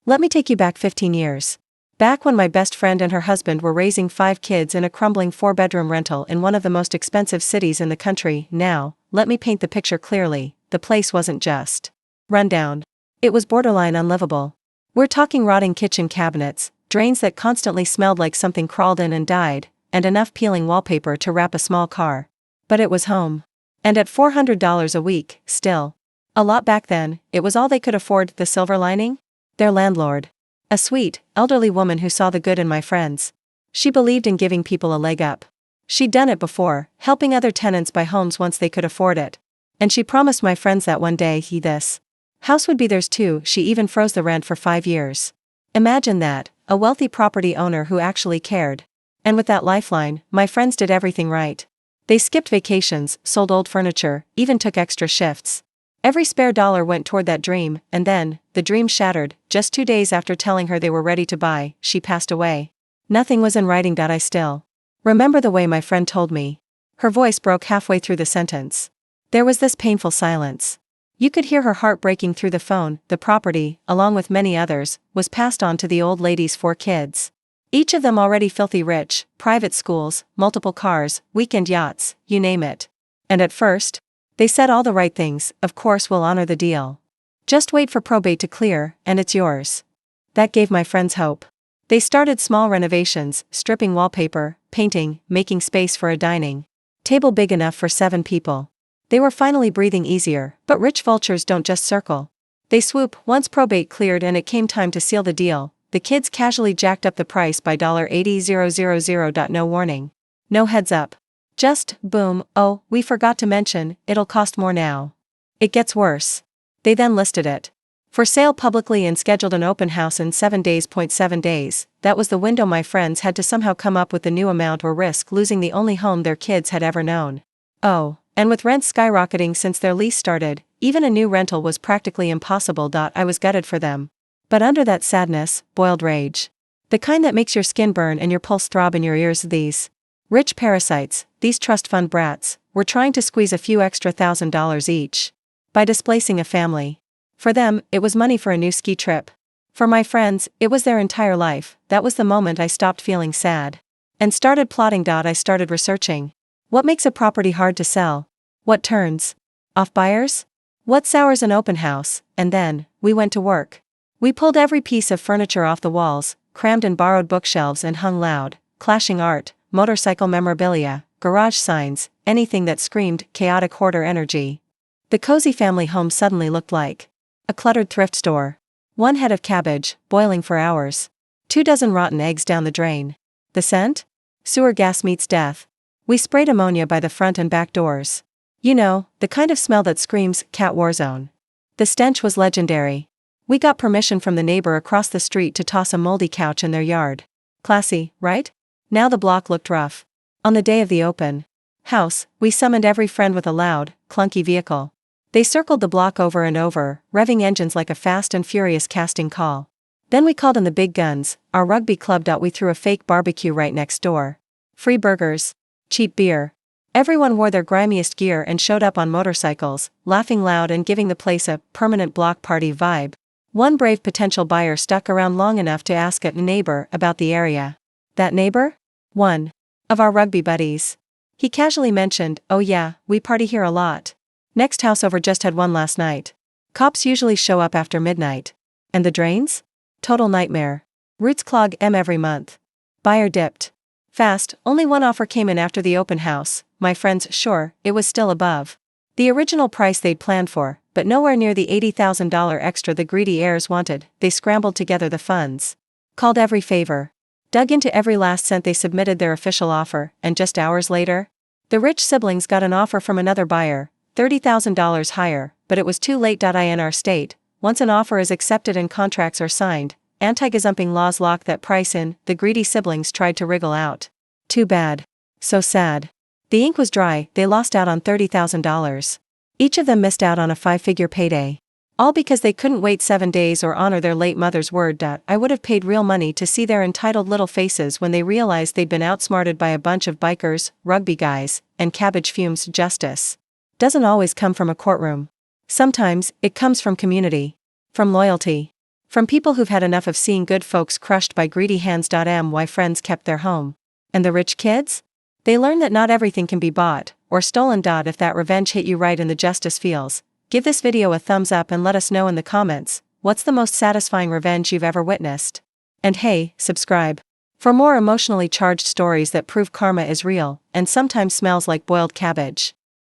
Let me take you back 15 years. Back when my best friend and her husband were raising 5 kids in a crumbling 4-bedroom rental in one of the most expensive cities in the country. Now, let me paint the picture clearly. The place wasn't just rundown. It was borderline unlivable. We're talking rotting kitchen cabinets, drains that constantly smelled like something crawled in and died, and enough peeling wallpaper to wrap a small car. But it was home. And at $400 a week, still a lot back then, it was all they could afford. The silver lining? Their landlord. A sweet, elderly woman who saw the good in my friends. She believed in giving people a leg up. She'd done it before, helping other tenants buy homes once they could afford it. And she promised my friends that one day this house would be theirs too. She even froze the rent for 5 years. Imagine that, a wealthy property owner who actually cared. And with that lifeline, my friends did everything right. They skipped vacations, sold old furniture, even took extra shifts. Every spare dollar went toward that dream, and then, the dream shattered. Just 2 days after telling her they were ready to buy, she passed away. Nothing was in writing. I still remember the way my friend told me. Her voice broke halfway through the sentence. There was this painful silence. You could hear her heart breaking through the phone. The property, along with many others, was passed on to the old lady's 4 kids. Each of them already filthy rich, private schools, multiple cars, weekend yachts, you name it. And at first, they said all the right things. Of course, we'll honor the deal. Just wait for probate to clear, and it's yours. That gave my friends hope. They started small renovations, stripping wallpaper, painting, making space for a dining table big enough for 7 people. They were finally breathing easier, but rich vultures don't just circle. They swoop. Once probate cleared and it came time to seal the deal, the kids casually jacked up the price by $80,000. No warning. No heads up. Just, boom. Oh, we forgot to mention, it'll cost more now. It gets worse. They then listed it for sale publicly and scheduled an open house in 7 days. 7 days, that was the window my friends had to somehow come up with the new amount or risk losing the only home their kids had ever known. Oh, and with rents skyrocketing since their lease started, even a new rental was practically impossible. I was gutted for them. But under that sadness, boiled rage. The kind that makes your skin burn and your pulse throb in your ears. These rich parasites, these trust fund brats, were trying to squeeze a few extra $1,000 each by displacing a family. For them, it was money for a new ski trip. For my friends, it was their entire life. That was the moment I stopped feeling sad and started plotting. I started researching. What makes a property hard to sell? What turns off buyers? What sours an open house? And then, we went to work. We pulled every piece of furniture off the walls, crammed in borrowed bookshelves and hung loud, clashing art, motorcycle memorabilia, garage signs, anything that screamed chaotic hoarder energy. The cozy family home suddenly looked like a cluttered thrift store. 1 head of cabbage, boiling for hours. 2 dozen rotten eggs down the drain. The scent? Sewer gas meets death. We sprayed ammonia by the front and back doors. You know, the kind of smell that screams cat war zone. The stench was legendary. We got permission from the neighbor across the street to toss a moldy couch in their yard. Classy, right? Now the block looked rough. On the day of the open house, we summoned every friend with a loud, clunky vehicle. They circled the block over and over, revving engines like a fast and furious casting call. Then we called in the big guns, our rugby club. We threw a fake barbecue right next door. Free burgers. Cheap beer. Everyone wore their grimiest gear and showed up on motorcycles, laughing loud and giving the place a permanent block party vibe. One brave potential buyer stuck around long enough to ask a neighbor about the area. That neighbor? One of our rugby buddies. He casually mentioned, "Oh yeah, we party here a lot. Next house over just had one last night. Cops usually show up after midnight. And the drains? Total nightmare. Roots clog every month." Buyer dipped fast. Only one offer came in after the open house. My friends, sure, it was still above the original price they'd planned for, but nowhere near the $80,000 extra the greedy heirs wanted. They scrambled together the funds, called every favor, dug into every last cent. They submitted their official offer, and just hours later, the rich siblings got an offer from another buyer, $30,000 higher, but it was too late. In our state, once an offer is accepted and contracts are signed, anti-gazumping laws lock that price in. The greedy siblings tried to wriggle out. Too bad. So sad. The ink was dry. They lost out on $30,000. Each of them missed out on a 5-figure payday. All because they couldn't wait 7 days or honor their late mother's word. I would have paid real money to see their entitled little faces when they realized they'd been outsmarted by a bunch of bikers, rugby guys, and cabbage fumes. Justice doesn't always come from a courtroom. Sometimes, it comes from community. From loyalty. From people who've had enough of seeing good folks crushed by greedy hands. Why friends kept their home. And the rich kids? They learn that not everything can be bought or stolen. If that revenge hit you right and the justice feels, give this video a thumbs up and let us know in the comments, what's the most satisfying revenge you've ever witnessed? And hey, subscribe for more emotionally charged stories that prove karma is real and sometimes smells like boiled cabbage.